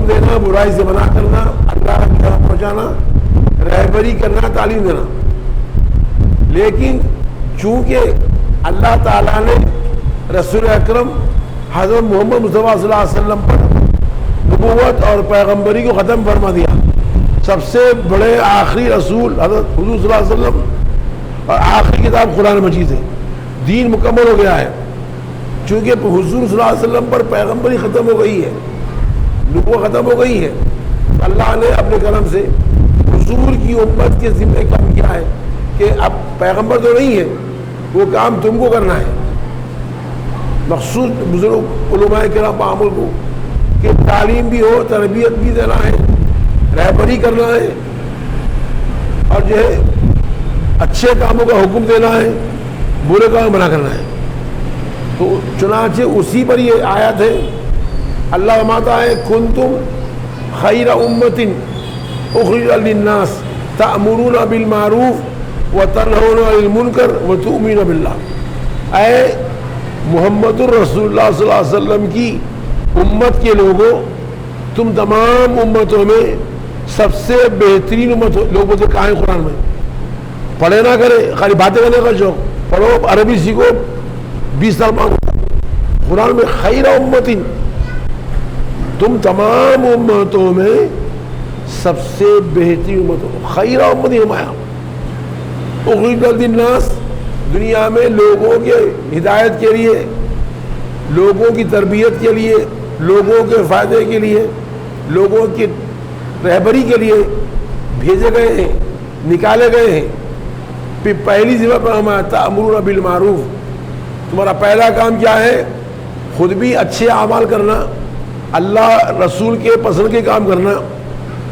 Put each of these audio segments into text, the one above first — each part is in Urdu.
دینا، برائی سے منع کرنا، اللہ کی طرف پہنچانا، رہبری کرنا، تعلیم دینا. لیکن چونکہ اللہ تعالیٰ نے رسول اکرم حضرت محمد مصطفیٰ صلی اللہ علیہ وسلم پر نبوت اور پیغمبری کو ختم فرما دیا، سب سے بڑے آخری رسول حضرت حضور صلی اللہ علیہ وسلم اور آخری کتاب قرآن مجید ہے، دین مکمل ہو گیا ہے. چونکہ حضور صلی اللہ علیہ وسلم پر پیغمبری ختم ہو گئی ہے، نبوت ختم ہو گئی ہے، اللہ نے اپنے کرم سے حضور کی امت کے ذمہ کام کیا ہے کہ اب پیغمبر تو نہیں ہے، وہ کام تم کو کرنا ہے. مخصوص بزرگ علماء کرام عامل کو کہ تعلیم بھی ہو، تربیت بھی دینا ہے، رہبری کرنا ہے، اور جو ہے اچھے کاموں کا حکم دینا ہے، برے کام منع کرنا ہے. تو چنانچہ اسی پر یہ آیت ہے. اللہ فرماتا ہے کنتم خیر امت اخرجت للناس تأمرون بالمعروف وتنہون عن المنکر وتؤمنون باللہ. اے محمد الرسول اللہ صلی اللہ علیہ وسلم کی امت کے لوگوں، تم تمام امتوں میں سب سے بہترین امت لوگوں سے کہا ہے قرآن میں. پڑھے نہ کرے، خالی باتیں کرنے کا شوق، پڑھو، عربی سیکھو، 20 سال مانگو. قرآن میں خیر امت، تم تمام امتوں میں سب سے بہترین امت ہو. خیر امت ہمایا اخرجت للناس، دنیا میں لوگوں کے ہدایت کے لیے، لوگوں کی تربیت کے لیے، لوگوں کے فائدے کے لیے، لوگوں کی رہبری کے لیے بھیجے گئے ہیں، نکالے گئے ہیں. پھر پہلی ذمہ پر ہمارا تأمرون بالمعروف، تمہارا پہلا کام کیا ہے؟ خود بھی اچھے اعمال کرنا، اللہ رسول کے پسند کے کام کرنا،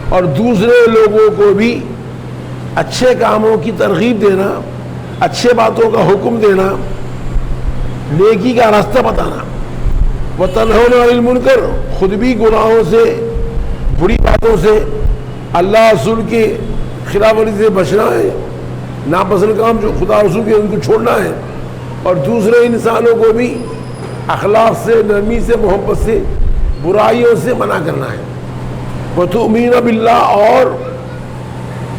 اور دوسرے لوگوں کو بھی اچھے کاموں کی ترغیب دینا، اچھے باتوں کا حکم دینا، نیکی کا راستہ بتانا. وتنہون عن المنکر، خود بھی گناہوں سے، بری باتوں سے، اللہ رسول کی خلاف ورزی سے بچنا ہے، ناپسند کام جو خدا رسول کے ان کو چھوڑنا ہے، اور دوسرے انسانوں کو بھی اخلاق سے، نرمی سے، محبت سے، برائیوں سے منع کرنا ہے. وتؤمنون باللہ، اور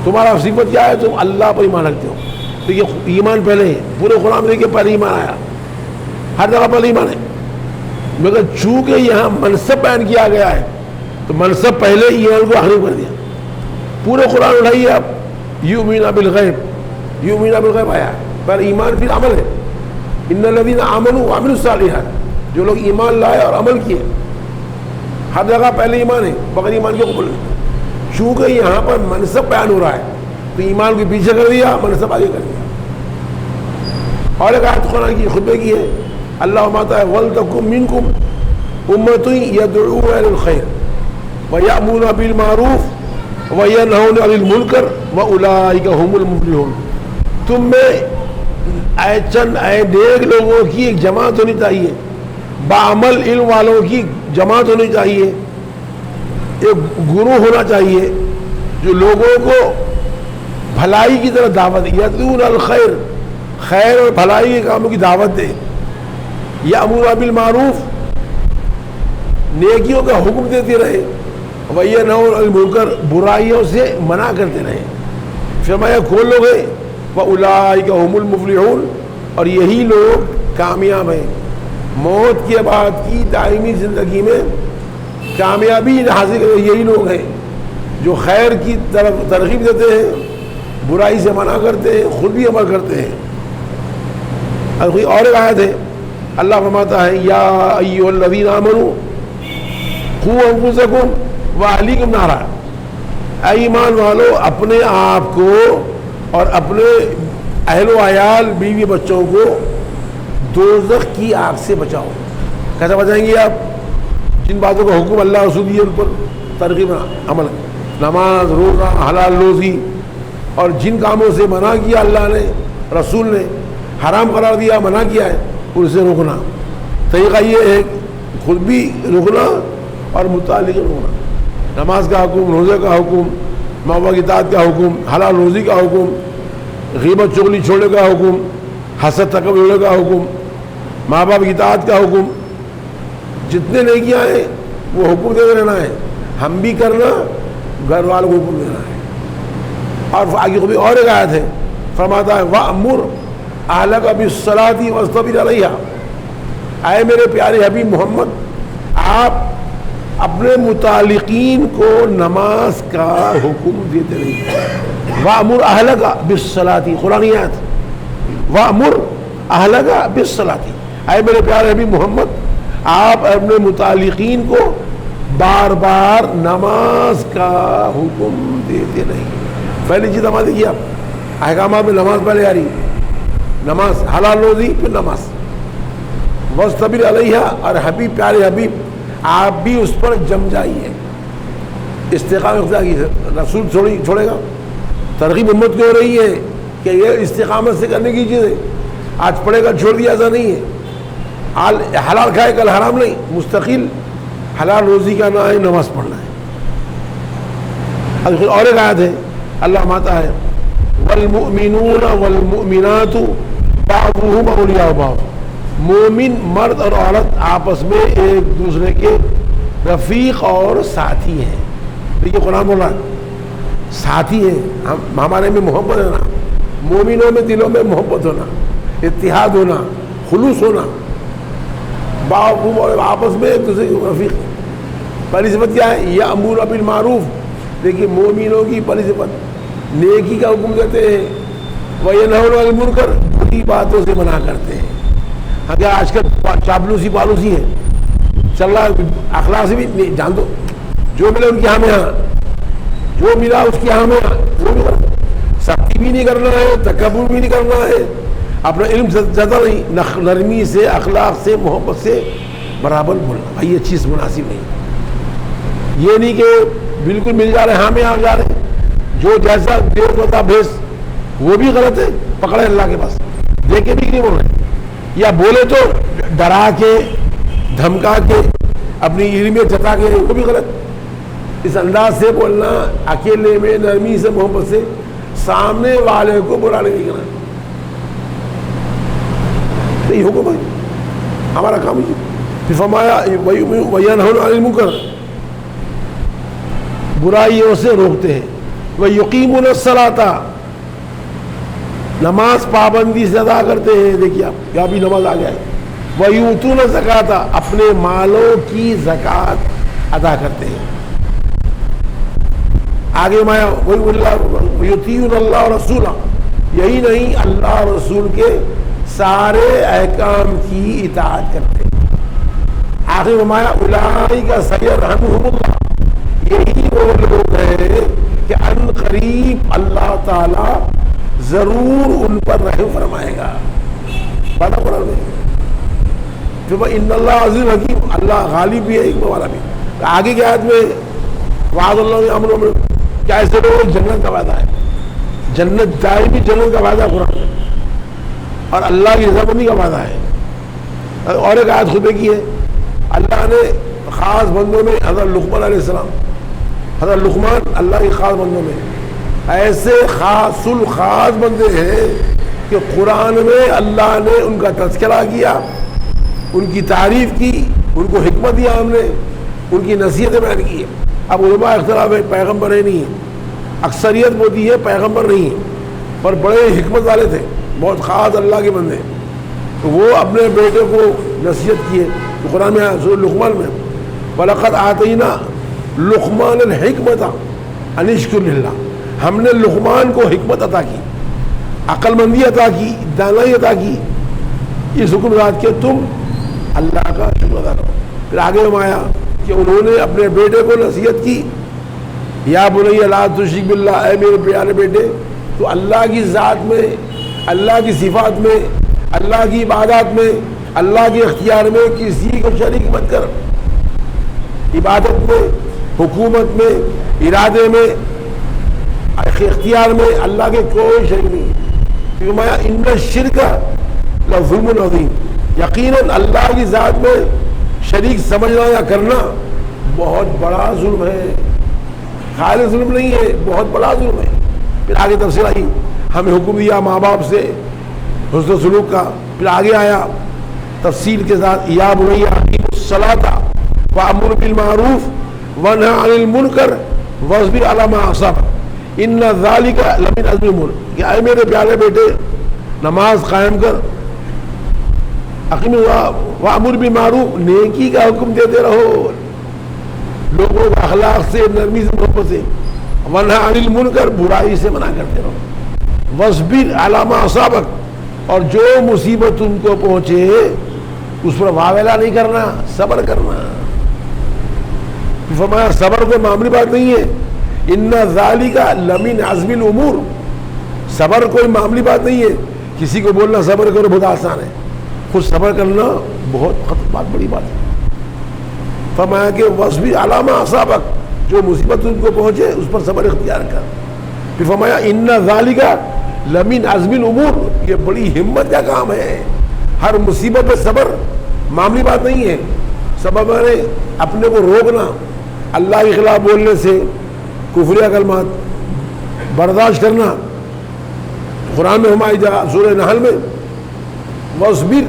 تمہارا صفت کیا ہے؟ تم اللہ پر ایمان رکھتے ہو. تو یہ ایمان پہلے ہے، پورے قرآن میں کہ پہلے ایمان آیا، ہر جگہ پہلے ایمان ہے. مگر چونکہ یہاں منصب بیان کیا گیا ہے تو منصب پہلے ایمان کو آخری کر دیا. پورے قرآن اٹھائیے آپ، یؤمنون بالغیب، یؤمنون بالغیب آیا ہے، پر ایمان پھر عمل ہے. ان الذین آمنوا وعملوا الصالحات، جو لوگ ایمان لائے اور عمل کیے، ہر جگہ پہلے ایمان ہے، بغیر ایمان کے قبول نہیں. چونکہ یہاں پر منصب بیان ہو رہا ہے تو ایمان کو پیچھے کر دیا، منصب آگے کر دیا. اور ایک آیت قرآن کی خطبے کی ہے، اللہ فرماتا ہے وَلْتَكُن مِّنكُمْ أُمَّةٌ يَدْعُونَ إِلَى الْخَيْرِ وَيَأْمُرُونَ بِالْمَعْرُوفِ وَيَنْهَوْنَ عَنِ الْمُنكَرِ وَأُولَٰئِكَ هُمُ الْمُفْلِحُونَ. تم میں چند نیک لوگوں کی ایک جماعت ہونی چاہیے، بعمل علم والوں کی جماعت ہونی چاہیے، ایک گروہ ہونا چاہیے جو لوگوں کو بھلائی کی طرف دعوت دے. یدعون الخیر، خیر اور بھلائی کے کاموں کی دعوت دے. یأمرون بالمعروف، نیکیوں کا حکم دیتے رہے. وینہون عن المنکر، برائیوں سے منع کرتے رہے. فرمایا کون لوگ ہیں؟ وَأُولَٰئِكَ هُمُ الْمُفْلِحُونَ، اور یہی لوگ کامیاب ہیں. موت کے بعد کی دائمی زندگی میں کامیابی حاصل کرے یہی لوگ ہیں جو خیر کی طرف ترغیب دیتے ہیں، برائی سے منع کرتے ہیں، خود بھی عمل کرتے ہیں. اور ایک آیت ہے، اللہ فرماتا ہے یا ایھا الذین آمنوا قوا انفسکم واہلیکم نارا. اے ایمان والو، اپنے آپ کو اور اپنے اہل و عیال، بیوی بچوں کو دوزخ کی آگ سے بچاؤ. کیسے بچائیں گے آپ؟ جن باتوں کا حکم اللہ رسول دیے ان پر ترغیب عمل، نماز، روزہ، حلال روزی، اور جن کاموں سے منع کیا اللہ نے، رسول نے حرام قرار دیا، منع کیا ہے، ان سے رکنا. طریقہ یہ ہے خود بھی رکنا اور متعلق رکنا. نماز کا حکم، روزے کا حکم، ماں باپ کی اطاعت کا حکم، حلال روزی کا حکم، غیبت چغلی چھوڑنے کا حکم، حسد تکبر چھوڑنے کا حکم، ماں باپ کی اطاعت کا حکم. جتنے نیکیاں ہیں وہ حکم دیتے رہنا ہے. ہم بھی کرنا، گھر والوں کو حکم دینا ہے. اور آگے کو بھی اور ایک آیت ہے، فرماتا ہے وَأْمُرْ أَهْلَكَ بِالصَّلَاةِ وَاصْطَبِرْ عَلَيْهَا. اے میرے پیارے حبیب محمد، آپ اپنے متعلقین کو نماز کا حکم دیتے رہیے. وَأْمُرْ أَهْلَكَ بِالصَّلَاةِ، قرآنی آیت، وَأْمُرْ أَهْلَكَ بِالصَّلَاةِ. اے میرے پیارے حبیب محمد، آپ اپنے متعلقین کو بار بار نماز کا حکم دیتے نہیں. پہلی چیز نماز دیکھیے، آپ احکامات میں نماز پہلے آ رہی، نماز حلال روزی پھر نماز. وَاصْطَبِرْ عَلَيْهَا، اور حبیب پیارے حبیب آپ بھی اس پر جم جائیے. استقامت اختیار کی رسول چھوڑے گا. ترغیب امت کو ہو رہی ہے کہ یہ استقامت سے کرنے کی چیز ہے. آج پڑھے گا چھوڑ دیا ایسا نہیں ہے. حلال کھائے کل حرام نہیں، مستقل حلال روزی کا نہ ہے، نماز پڑھنا ہے. پھر اور ایک آیت ہے، اللہ ماتا ہے والمؤمنون والمؤمنات بعضهم اولیاء بعض. مومن مرد اور عورت آپس میں ایک دوسرے کے رفیق اور ساتھی ہیں. دیکھیے قرآن بول رہا ہے ساتھی ہیں. ہمارے میں محبت ہے نا، مومنوں میں دلوں میں محبت ہونا، اتحاد ہونا، خلوص ہونا، اور آپس میں ایک دوسرے کے رفیق. پہلی صفت کیا ہے؟ یأمرون بالمعروف. دیکھیے مومنوں کی پہلی صفت نیکی کا حکم دیتے ہیں، وینہون عن المنکر، بری باتوں سے منع کرتے ہیں. اگر آج کل چاپلوسی پالوسی ہے چل رہا ہے، اخلاق سے بھی نہیں جان دو، جو ملے ان کے ہاں میں ہاں، جو ملا اس کے ہاں میں ہاں، وہ بھی کرنا. سختی بھی نہیں کرنا ہے، تکبر بھی نہیں کرنا ہے، اپنا علم زیادہ نہیں، نرمی سے، اخلاق سے، محبت سے برابر بولنا. بھائی یہ چیز مناسب نہیں. یہ نہیں کہ بالکل مل جا رہے ہاں میں آ جا رہے، جو جیسا دیر ہوتا بھیس وہ بھی غلط ہے. پکڑے اللہ کے پاس، دیکھ کے بھی نہیں بول رہے، یا بولے تو ڈرا کے دھمکا کے اپنی علم جتا کے، وہ بھی غلط. اس انداز سے بولنا، اکیلے میں نرمی سے، محبت سے، سامنے والے کو برا نہیں کرنا. یہی حکم ہے، ہمارا کام ہے. پھر فرمایا وینہون عن المنکر، برائیوں سے روکتے ہیں. ویقیمون الصلاۃ، نماز پابندی سے ادا کرتے ہیں. دیکھیے آپ یہاں بھی نماز آ گیا ہے. ویؤتون الزکاۃ، اپنے مالوں کی زکوٰۃ ادا کرتے ہیں. آگے مایا ویطیعون اللہ رسولہ، یہی نہیں اللہ رسول کے سارے احکام کی اطاعت کرتے ہیں. آخر فرمایا اولئک سیرحمہم اللہ، یہی وہ لوگ ہیں کہ ان قریب اللہ تعالی ضرور ان پر رحم فرمائے گا. بڑا قرآن میں ان اللہ عزیز حکیم، اللہ غالب بھی ہے، حکمت والا بھی. آگے کی آیت میں وعد اللہ امروں میں کیا ایسے لوگ جنت کا وعدہ ہے، جنت دائمی جنت کا وعدہ قرآن میں، اور اللہ کی رضامندی کا وعدہ ہے. اور ایک آیت خطبے کی ہے، اللہ نے خاص بندوں میں حضرت لقمان علیہ السلام، حضرت لقمان اللہ کے خاص بندوں میں ایسے خاص الخاص بندے ہیں کہ قرآن میں اللہ نے ان کا تذکرہ کیا، ان کی تعریف کی، ان کو حکمت دیا، ہم نے ان کی نصیحتیں بیان کی. اب علماء اختلاف ہے، پیغمبر ہے نہیں ہے، اکثریت ہوتی ہے پیغمبر نہیں ہے، پر بڑے حکمت والے تھے، بہت خاص اللہ کے بندے. تو وہ اپنے بیٹے کو نصیحت کیے. تو قرآن میں سورۃ لقمان میں وَلَقَدْ آتَيْنَا لُقْمَانَ الْحِکْمَةَ أَنِ اشْکُرْ لِلَّهِ، ہم نے لقمان کو حکمت عطا کی، عقل مندی عطا کی، دانائی عطا کی، اس حکم رات کے تم اللہ کا شکر ادا کرو. پھر آگے ہم آیا کہ انہوں نے اپنے بیٹے کو نصیحت کی، یا بنی لا تشرک باللہ، اے میرے پیارے بیٹے تو اللہ کی ذات میں، اللہ کی صفات میں، اللہ کی عبادات میں، اللہ کے اختیار میں کسی کو شریک مت کر. عبادت میں، حکومت میں، ارادے میں، اختیار میں اللہ کے کوئی شریک نہیں. فرمایا ان الشرک لظلم عظیم، یقیناً اللہ کی ذات میں شریک سمجھنا یا کرنا بہت بڑا ظلم ہے. خالی ظلم نہیں ہے، بہت بڑا ظلم ہے. پھر آگے تفصیل آئی، ہمیں حکم دیا ماں باپ سے حسن سلوک کا. پھر آگے آیا تفصیل کے ساتھ یا بنی اقیم الصلاۃ وامر بالمعروف وَنْهَ عَنِ الْمُنْكَرِ وَاصْبِرْ عَلَىٰ مَا أَصَابَكَ إِنَّ ذَلِكَ لَمِنْ عَزْمِ الْأُمُورِ کہ اے میرے پیارے بیٹے نماز قائم کر، اقیم وَأْمُرْ بِالْمَعْرُوفِ نیکی کا حکم دیتے رہو، لوگوں کو اخلاق سے، نرمی سے، محبت سے، وَنْهَ عَنِ الْمُنْكَرِ برائی سے منع کرتے رہو، وَاصْبِرْ عَلَىٰ مَا أَصَابَكَ اور جو مصیبت تم کو پہنچے اس پر واویلا نہیں کرنا، صبر کرنا۔ فرمایا صبر کوئی معمولی بات نہیں ہے، ان ذالک لمن عزم الامور، صبر کوئی معمولی بات نہیں ہے۔ کسی کو بولنا صبر کرو بہت آسان ہے، خود صبر کرنا بہت بات بڑی بات ہے۔ فرمایا کہ واصبر علی ما اصابک، جو مصیبت تم کو پہنچے اس پر صبر اختیار کر۔ پھر فرمایا ان ذالک لمن عزم الامور، یہ بڑی ہمت کا کام ہے، ہر مصیبت پہ صبر معمولی بات نہیں ہے۔ سبب ہے اپنے کو روکنا، اللہ کے خلاف بولنے سے، کفریہ کلمات برداشت کرنا۔ قرآن میں ہماری جگہ سورہ نحل میں وَاصْبِرْ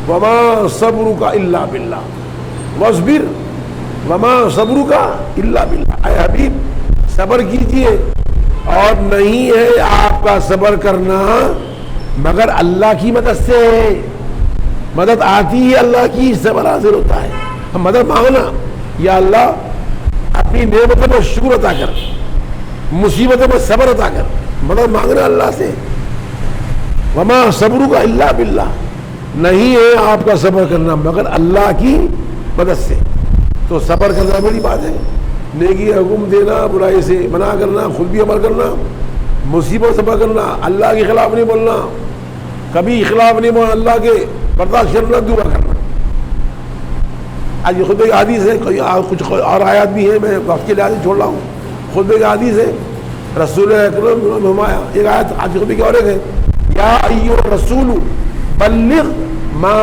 وَمَا صَبْرُكَ إِلَّا بِاللَّهِ، وَاصْبِرْ وَمَا صَبْرُكَ إِلَّا بِاللَّهِ، اے حبیب صبر کیجئے اور نہیں ہے آپ کا صبر کرنا مگر اللہ کی مدد سے، مدد آتی ہے اللہ کی، صبر حاصل ہوتا ہے۔ ہم مدد مانگنا، یا اللہ اپنی نعمتوں پر شکر عطا کر، مصیبتوں پر صبر عطا کر، مدد مانگنا اللہ سے۔ وما صبرک الا باللہ، نہیں ہے آپ کا صبر کرنا مگر اللہ کی مدد سے۔ تو صبر کرنا بڑی بات ہے، نیکی کا حکم دینا، برائی سے منع کرنا، خود بھی عمل کرنا، مصیبت صبر کرنا، اللہ کے خلاف نہیں بولنا، کبھی خلاف نہیں بولنا، اللہ کے برداشت کرنا، دعا کرنا۔ آج یہ خطبے کی حدیث ہے، کچھ اور آیات بھی ہیں، میں وقت کے لحاظ سے چھوڑ رہا ہوں۔ خطبے کی حدیث ہے، رسول اکرم نے فرمایا، ایک آیت آج خطبے کی اور ایک ہے، یا ایھا الرسول بلغ ما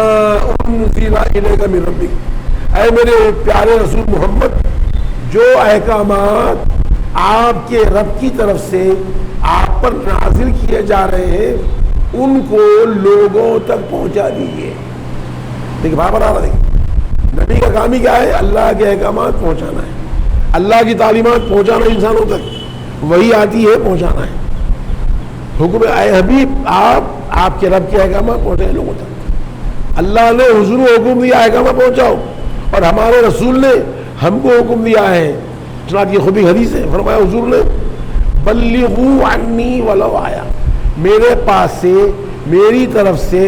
انزل الیک من ربک، اے میرے پیارے رسول محمد، جو احکامات آپ کے رب کی طرف سے آپ پر نازل کیے جا رہے ہیں ان کو لوگوں تک پہنچا دیجیے۔ دیکھیں بابر آ رہا ہے، نبی کا کام ہی کیا ہے؟ اللہ کے احکامات پہنچانا ہے، اللہ کی تعلیمات پہنچانا انسانوں تک، وہی آتی ہے پہنچانا ہے۔ حکم اے حبیب آپ کے رب کے احکامات پہنچائیں لوگوں تک۔ اللہ نے حضور کو حکم دیا احکامات پہنچاؤ، اور ہمارے رسول نے ہم کو حکم دیا ہے، چنانچہ یہ خود ہی حدیث ہے، فرمایا حضور نے بلغوا عنی ولو آیا، میرے پاس سے، میری طرف سے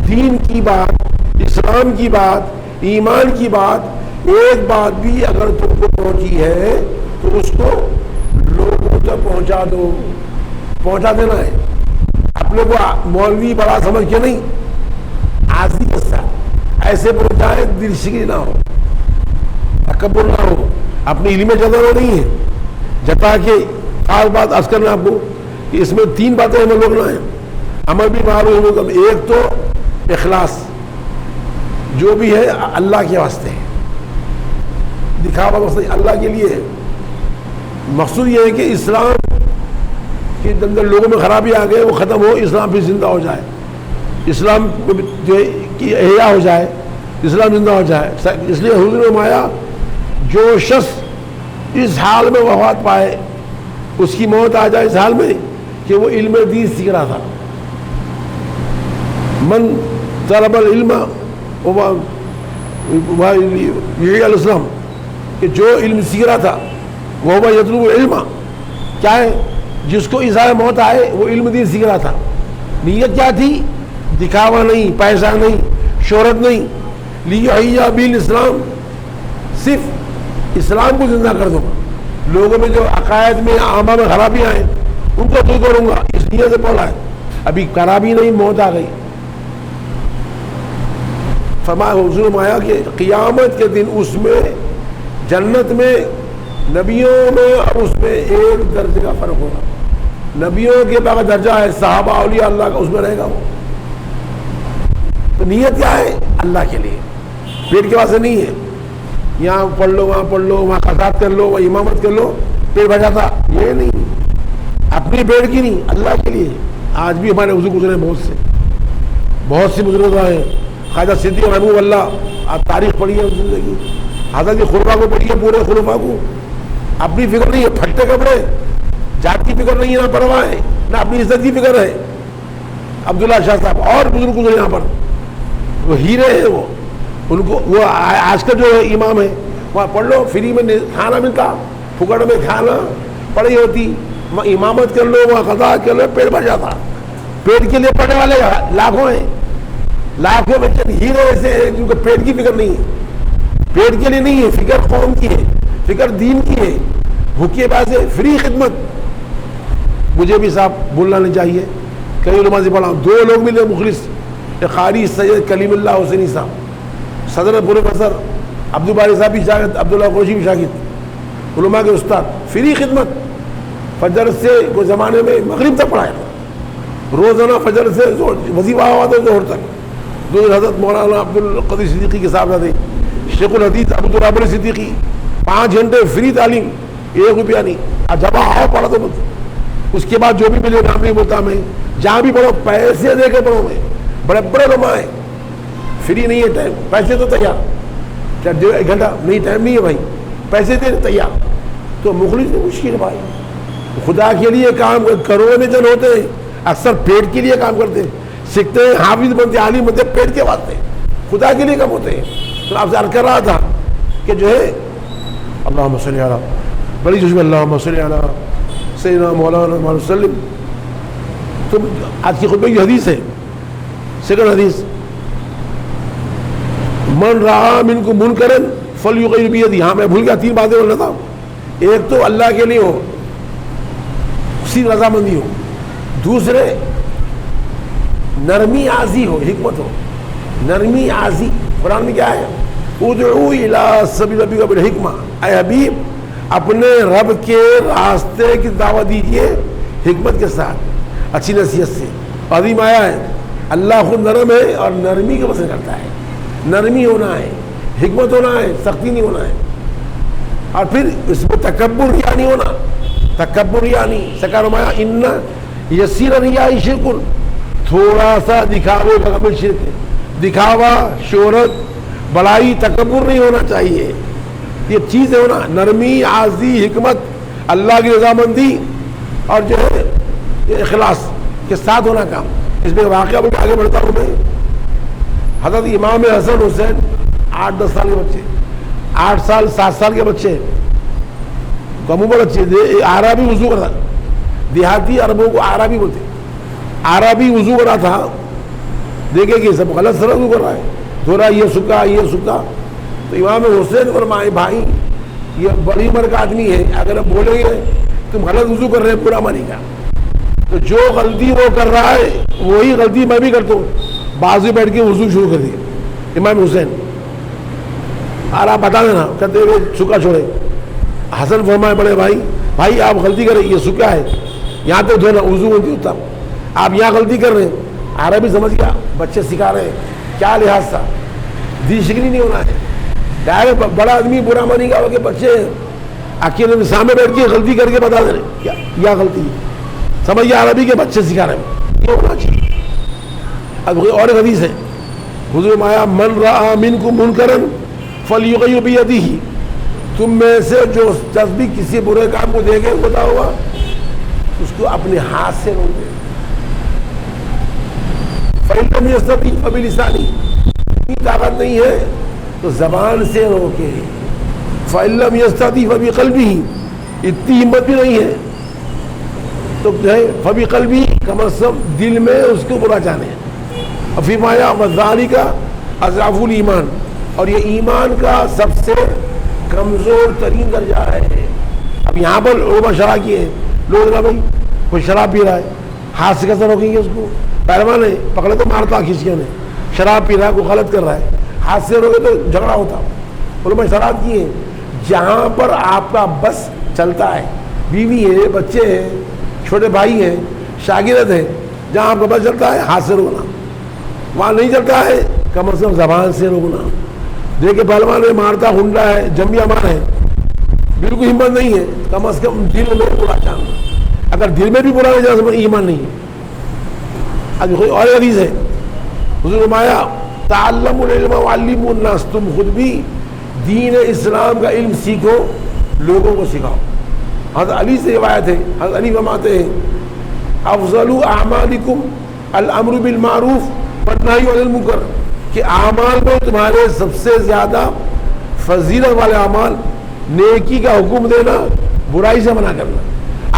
دین کی بات، اسلام کی بات، ایمان کی بات، ایک بات بھی اگر تم کو پہنچی ہے تو اس کو لوگوں تک پہنچا دو۔ پہنچا دینا ہے، اپنے کو مولوی بڑا سمجھ کے نہیں، آزی کے ساتھ ایسے پہنچائے دل شکری نہ ہو، تکبر نہ ہو، اپنی علم میں جتا نہیں ہے، جتا کے خاص بات عرض کرنا آپ کو کہ اس میں تین باتیں ہمیں لوگنا ہے، عمل بھی معروف حکم۔ ایک تو اخلاص، جو بھی ہے اللہ کے واسطے ہے، دکھاوا مقصد اللہ کے لیے ہے۔ مقصود یہ ہے کہ اسلام کے اندر لوگوں میں خرابی آ گئے وہ ختم ہو، اسلام پھر زندہ ہو جائے، اسلام جو کی احیا ہو جائے، اسلام زندہ ہو جائے۔ اس لیے حضور نے فرمایا جو شخص اس حال میں وفات پائے، اس کی موت آ جائے اس حال میں کہ وہ علم دین سیکھ رہا تھا، من طلب العلم یہ الاسلام، کہ جو علم سیکھ رہا تھا وہ یطلب العلم، کیا ہے؟ جس کو اظہار موت آئے وہ علم دین سیکھ رہا تھا، نیت کیا تھی؟ دکھاوا نہیں، پیسہ نہیں، شہرت نہیں، لیحیی بالاسلام، صرف اسلام کو زندہ کر دوں گا، لوگوں میں جو عقائد میں عامہ میں خرابیاں ہیں ان کو دور کروں گا، اس نیت سے بولا ہے۔ ابھی خرابی نہیں، موت آ گئی۔ فرمایا حضور مایا کہ قیامت کے دن اس میں جنت میں نبیوں میں اور اس میں ایک درجے کا فرق ہوگا، نبیوں کے بعد درجہ ہے، صحابہ اولیاء اللہ کا، اس میں رہے گا وہ۔ تو نیت کیا ہے؟ اللہ کے لیے، پیٹ کے واسطے نہیں ہے، یہاں پڑھ لو وہاں پڑھ لو، وہاں قضات کر لو، وہاں امامت کر لو، پیٹ بھر جاتا، یہ نہیں، اپنی پیٹ کی نہیں، اللہ کے لیے۔ آج بھی ہمارے حضور گزرے بہت سے بزرگ ہیں، خواجہ صدیق محبوب اللہ، آپ تاریخ پڑھی ہے زندگی، حضرت خلفاء کو پڑھیے، پورے خلفاء کو. اپنی فکر نہیں ہے، پھٹے کپڑے، ذات کی فکر نہیں ہے، نہ پرواہ ہے، نہ اپنی عزت کی فکر ہے. عبداللہ شاہ صاحب اور بزرگ گزرے یہاں پر، وہ ہیرے ہیں. وہ ان کو وہ آج کا جو امام ہے وہاں پڑھ لو، فری میں کھانا ملتا، پھکڑ میں کھانا پڑی ہوتی، امامت کر لو، وہاں قضا کر لو، پیٹ بھر جاتا. پیٹ کے لیے پڑھنے والے لاکھوں ہیں، لاکھوں بچے ہیرے ایسے ہیں جن کو پیٹ کی فکر نہیں ہے. پیٹ کے لیے نہیں ہے فکر، قوم کی ہے، فکر دین کی ہے. بھوکے بازے فری خدمت. مجھے بھی صاحب بولنا نہیں چاہیے، کئی علماء سے پڑھا، 2 لوگ ملے مخلص، ایک قاری سید کلیم اللہ حسینی صاحب، صدر پروفیسر عبدالباری صاحب بھی شاگرد، عبداللہ قریشی بھی شاگرد، علماء کے استاد. فری خدمت. فجر سے کوئی زمانے میں مغرب تک پڑھایا تھا، روزانہ فجر سے وظیفہ ہوا تھا ظہر تک. حضرت مولانا عبد القدیر صدیقی کے صاحب تھے، شیخ الحدیث عبد الرحمن صدیقی، 5 گھنٹے فری تعلیم، 1 روپیہ نہیں. جب آؤ پڑھا تو اس کے بعد جو بھی ملے نام نہیں بولتا میں، جہاں بھی پڑھو پیسے دے کے پڑھو. میں بڑے بڑے علماء ہیں، فری نہیں ہے ٹائم، پیسے تو تیار. کیا 1 گھنٹہ نہیں، ٹائم نہیں ہے بھائی، پیسے دے تیار. تو مخلص مشکل بھائی. خدا کے لیے کام کروڑوں میں جن ہوتے ہیں، اکثر پیٹ کے لیے کام کرتے ہیں، سیکھتے ہیں، حافظ بنتے، عالم بنتے، پیٹ کے واسطے، خدا کے لیے کم ہوتے ہیں. تو آپ سے عرض کر رہا تھا کہ جو ہے اللہم صلی علی بڑی جس میں اللہم صلی علی سیدنا مولانا محمد وسلم. تو آج کی خطبہ کی حدیث ہے، سیکنڈ حدیث، من رہا منکم منکرا فلیغیر بیدی. ہاں میں بھول گیا 3 باتیں بولنا تھا. ایک تو اللہ کے لیے ہو، اسی رضامندی ہو. دوسرے نرمی آزی ہو، حکمت ہو، نرمی آزی. قرآن میں کیا ہے؟ ادعو الی سبیل ربک بالحکمہ. اے حبیب اپنے رب کے راستے کی دعوت دیجیے حکمت کے ساتھ، اچھی نصیحت سے. عظیم آیا ہے، اللہ خود نرم ہے اور نرمی کا پسند کرتا ہے. نرمی ہونا ہے، حکمت ہونا ہے، سختی نہیں ہونا ہے. اور پھر اس میں تکبر ریا نہیں ہونا. تکبر ریا نہیں. سکا رمایا ان یسیر ریا شرک، تھوڑا سا دکھاوے کا شرک ہے. دکھاوا، شہرت، بڑائی، تکبر نہیں ہونا چاہیے. یہ چیز ہے نا، نرمی، عاجزی، حکمت، اللہ کی رضامندی اور جو ہے یہ اخلاص کے ساتھ ہونا کام. اس میں واقعہ بھی آگے بڑھتا ہوں میں. حضرت امام حسن حسین 8-10 سال کے بچے، 8 سال 7 سال کے بچے، کم عمر بچے، عربی وضو کرتا. دیہاتی عربوں کو عربی بولتے. عربی وضو کرا تھا، دیکھے کہ سب غلط سر وضو کر رہا ہے، تھوڑا یہ سکا یہ سکا. تو امام حسین فرمائے بھائی یہ بڑی عمر کا آدمی ہے، اگر ہم بولیں گے تم غلط وضو کر رہے ہیں پورا مانی کا. تو جو غلطی وہ کر رہا ہے وہی غلطی میں بھی کرتا ہوں. بازو بیٹھ کے وضو شروع کر دیا امام حسین. اور آپ بتا دینا کہتے ہوئے سکا چھوڑے. حسن فرمائے بڑے بھائی آپ غلطی کریں، یہ سکا ہے، یہاں تک دھونا وضو نہیں ہوتا، آپ یہاں غلطی کر رہے ہیں. عربی سمجھ گیا، بچے سکھا رہے ہیں، کیا لحاظ تھا. دین شکنی نہیں ہونا ہے. ڈائریکٹ بڑا آدمی برا مانی گا کہ بچے اکیلے سامنے بیٹھ کے غلطی کر کے بتا دے رہے کیا غلطی سمجھ گیا. عربی کے بچے سکھا رہے ہیں، یہ ہونا چاہیے. اب اور ایک حدیث ہے، حضور مایا من رأى منکم منکرا فلیغیر بیدہ. تم میں سے جو جب بھی کسی برے کام کو دیکھے بتا ہوا اس کو اپنے ہاتھ سے روک دے. فإن لم يستطع فبلسانہ، اتنی طاقت نہیں ہے تو زبان سے روکے. فإن لم يستطع فبقلبہ، اتنی ہمت بھی نہیں ہے تو جو ہے فبقلبہ، کم از کم دل میں اس کو برا جانے. فیمایا وذالک اضعف الایمان، اور یہ ایمان کا سب سے کمزور ترین درجہ ہے. اب یہاں پر علماء شرح کیے ہیں، لوگ نا بھائی کوئی شراب پی رہا ہے، ہاتھ سے کیسے روکیں گے اس کو؟ پہلوان ہے پکڑے تو مارتا کھینچ کے انہیں. شراب پی رہا ہے، کوئی غلط کر رہا ہے، ہاتھ سے روکے تو جھگڑا ہوتا. علماء شرح کیے ہیں جہاں پر آپ کا بس چلتا ہے، بیوی ہے، بچے ہیں، چھوٹے بھائی ہیں، شاگرد ہیں، جہاں آپ کا بس چلتا ہے ہاتھ سے روکنا. وہاں نہیں چلتا ہے کم از کم زبان سے روکنا. دیکھے پہلوان میں مارتا ہنڈا ہے، جمیا مار ہے، بالکل ہمت نہیں ہے، کم از کم دل میں برا جاننا. اگر دل میں بھی برا نہیں جانا سمجھ ایمان نہیں ہے. اب کوئی اور حدیث ہے، حضور فرمایا تعلموا العلم وعلموا الناس. تم خود بھی دین اسلام کا علم سیکھو، لوگوں کو سکھاؤ۔ حضرت علی سے روایت ہے، حضرت علی فرماتے ہیں افضل اعمالکم الامر بالمعروف والنہی عن المنکر، کہ اعمال میں تمہارے سب سے زیادہ فضیلت والے اعمال نیکی کا حکم دینا، برائی سے منع کرنا،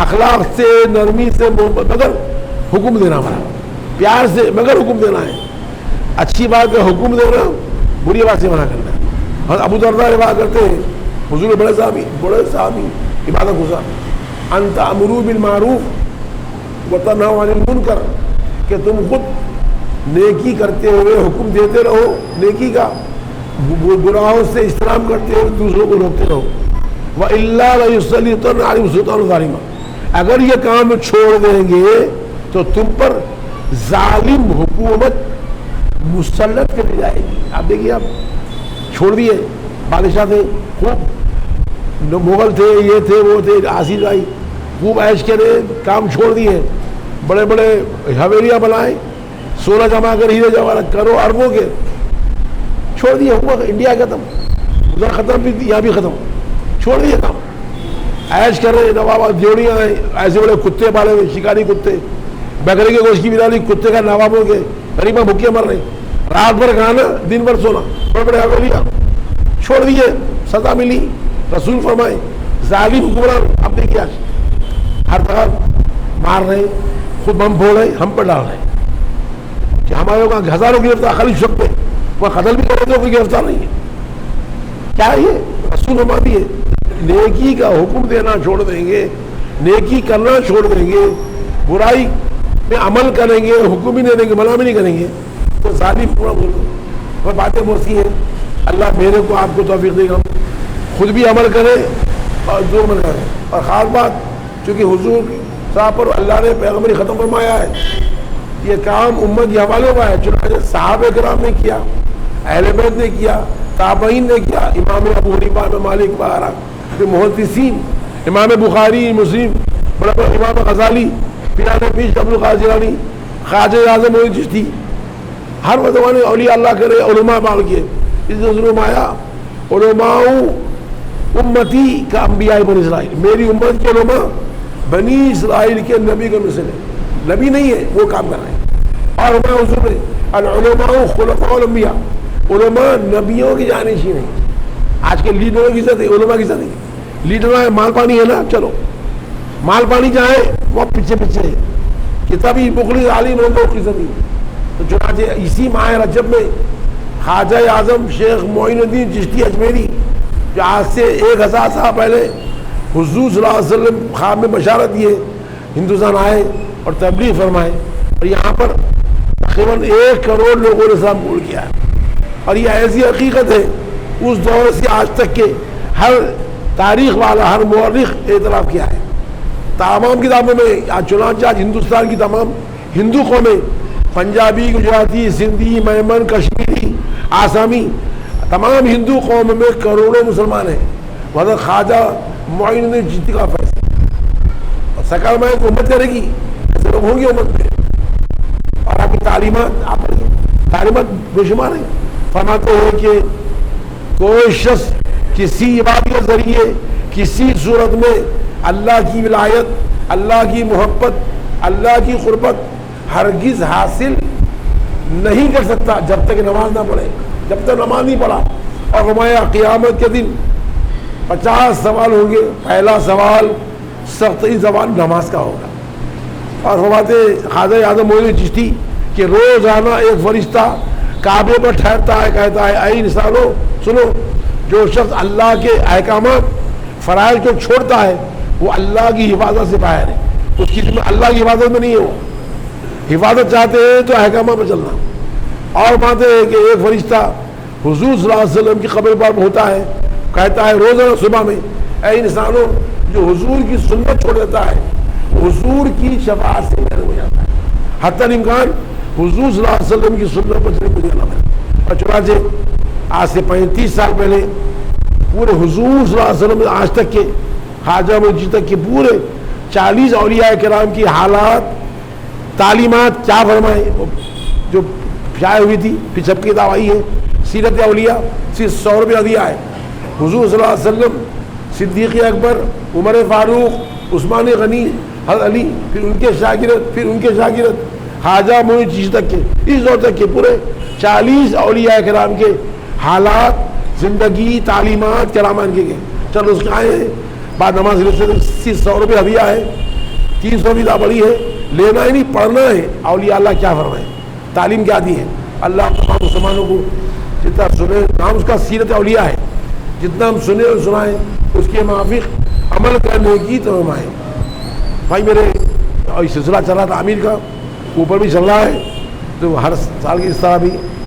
اخلاق سے، نرمی سے، مگر حکم دینا، پیار سے مگر حکم دینا ہے، اچھی بات کا حکم دینا، بری بات سے منع کرنا ہے۔ اور ابو درداء روایت کرتے ہیں حضور بڑے صحابی عبادت گزار، ان تأمروا بالمعروف وتنہوا عن المنکر، کہ تم خود نیکی کرتے ہوئے حکم دیتے رہو نیکی کا، گناہوں سے اجتناب کرتے ہوئے دوسروں کو روکتے رہو۔ وَإِلَّا لَيُسَلِّطَنَّ عَلَيْهِمْ سُلْطَانٌ ظَالِمٌ، اگر یہ کام چھوڑ دیں گے تو تم پر ظالم حکومت مسلط کر دی جائے گی۔ آپ دیکھیے، آپ چھوڑ دیے، بادشاہ تھے خوب، مغل تھے، یہ تھے وہ تھے، آصف بھائی خوب عیش کرے، کام چھوڑ دیے، بڑے بڑے حویلیاں بنائے، سونا جمع کر، ہیرے جمع کرو اربوں کے، چھوڑ دیے، ہوا انڈیا ختم، ادھر ختم بھی، یہاں بھی ختم، چھوڑ دیے کام، عیش کر رہے، نواب جوڑیاں ہیں، ایسے بڑے کتے پالے ہوئے، شکاری کتے، بکرے کے گوشت کی بنا لی، کتے کا نوابوں کے، غریباں بھوکے مر رہے، رات بھر کھانا، دن بھر سونا، بڑے بڑے حویلیاں چھوڑ دیے، سزا ملی۔ رسول فرمائے ظالم حکمران، اب دیکھیے آج ہر طرف مار رہے، خود بم پھوڑ رہے، ہم پر ڈال رہے، کہ ہمارے وہاں ہزاروں گرفتار خالی شک پہ، وہ قتل بھی کرے تو کوئی گرفتار نہیں ہے۔ کیا یہ رسول فرماتی ہے نیکی کا حکم دینا چھوڑ دیں گے، نیکی کرنا چھوڑ دیں گے، برائی میں عمل کریں گے، حکم ہی نہیں دیں گے، منع بھی نہیں کریں گے، تو ظالم پورا بول دو۔ اور باتیں موسی ہیں، اللہ میرے کو آپ کو توفیق دے گا، خود بھی عمل کرے اور جو عمل کرے۔ اور خاص بات، چونکہ حضور صاحب پر اللہ نے پیغمبری ختم فرمایا ہے، یہ کام امت کے حوالے ہوا ہے، چنانچہ صحابہ کرام نے کیا، اہل بیت نے کیا، تابعین نے کیا، امام ابو حنیفہ، امام مالک وغیرہ، محدثین، امام بخاری، مسلم، بڑا بڑا امام غزالی، پیران پیش عبد القادر جیلانی، خواجہ اعظم معین چشتی، ہر زمانے اولیاء اللہ کرے، علماء باغ کیے۔ اس نے ضرور آیا علماء امتی کا انبیاء بنی اسرائیل، میری امت کے علماء بنی اسرائیل کے نبی کے مثل ہے، نبی نہیں ہے وہ کام کر رہے ہیں۔ اور ہمارے حضور نے العلماء خلفاء الانبیاء، علماء نبیوں کی جانشین ہیں۔ آج کے لیڈروں کی عزت ہے، علماء کی عزت نہیں۔ لیڈر ہے، مال پانی ہے نا، چلو مال پانی چاہے وہ پیچھے پیچھے ہے، کتابی مخلص عالم ہو تو عزت نہیں۔ تو چنانچہ اسی ماہ رجب میں خواجہ اعظم شیخ معین الدین چشتی اجمیری، جو آج سے 1000 سال پہلے حضور صلی اللہ علیہ وسلم خواب میں بشارت دیے، ہندوستان آئے اور تبلیغ فرمائے، اور یہاں پر تقریباً 1 کروڑ لوگوں نے اسلام قبول کیا ہے۔ اور یہ ایسی حقیقت ہے اس دور سے آج تک کے ہر تاریخ والا، ہر مورخ اعتراف کیا ہے۔ تمام کتابوں میں چنانچہ آج ہندوستان کی تمام ہندو قومیں، پنجابی، گجراتی، سندھی، میمن، کشمیری، آسامی، تمام ہندو قوم میں کروڑوں مسلمان ہیں۔ حضرت خواجہ معین الدین چشتی کا فیصلہ، اور سرکار میں امت کرے گی، ایسے لوگ ہوں گے امت میں۔ اور آپ کی تعلیمات، آپ کی تعلیمات بے شمار ہیں۔ فرماتے ہیں کہ کوئی شخص کسی عبادت کے ذریعے کسی صورت میں اللہ کی ولایت، اللہ کی محبت، اللہ کی قربت ہرگز حاصل نہیں کر سکتا جب تک نماز نہ پڑھے، جب تک نماز نہیں پڑھا۔ اور فرمایا قیامت کے دن 50 سوال ہوں گے، پہلا سوال سخت ترین سوال نماز کا ہوگا۔ اور فرماتے خواجہ اعظم معین چشتی کہ روزانہ ایک فرشتہ کعبے پر ٹھہرتا ہے، کہتا ہے اے انسانو سنو، جو شخص اللہ کے احکامات فرائض کو چھوڑتا ہے وہ اللہ کی حفاظت سے باہر ہے، اس کی اللہ کی حفاظت میں نہیں ہے، وہ حفاظت چاہتے ہیں تو احکامات میں چلنا۔ اور مانتے ہیں کہ ایک فرشتہ حضور صلی اللہ علیہ وسلم کی قبر پر ہوتا ہے، کہتا ہے روزانہ صبح میں اے انسانوں، جو حضور کی سنت چھوڑ دیتا ہے حضور کی شفاعت سے محروم ہو جاتا ہے، حتی الامکان حضور صلی اللہ علیہ وسلم کی سنت پر چلنے کو جانا ہے۔ اور چنانچہ آج سے 35 سال پہلے پورے حضور صلی اللہ علیہ وسلم آج تک کے خواجہ معین تک کے پورے 40 اولیاء کرام کی حالات، تعلیمات کیا فرمائے، جو شائع ہوئی تھی، پھر سب کی کتاب آئی ہے سیرت اولیاء، صرف 100 روپیہ دیا ہے، حضور صلی اللہ علیہ وسلم، صدیق اکبر، عمر فاروق، عثمان غنی، حضرت علی، پھر ان کے شاگرد، پھر ان کے شاگرد، خواجہ معین چشتی تک کے، اس دور تک کے پورے 40 اولیاء کرام کے حالات، زندگی، تعلیمات، کرامات کے چل اس کے آئے ہیں. بعد نماز سے 100 روپے ہدیہ ہے، 300 بھی بڑی ہے، لینا ہی نہیں، پڑھنا ہے. اولیاء اللہ کیا فرمائے، تعلیم کیا دی ہے. اللہ تمام مسلمانوں کو جتنا سنے، نام اس کا سیرت اولیاء ہے، جتنا ہم سنے اور سنائیں اس کے موافق عمل کرنے کی توفیق. بھائی میرے سلسلہ چل رہا تھا عامر کا، اوپر بھی چل رہا ہے، تو ہر سال کی اس طرح بھی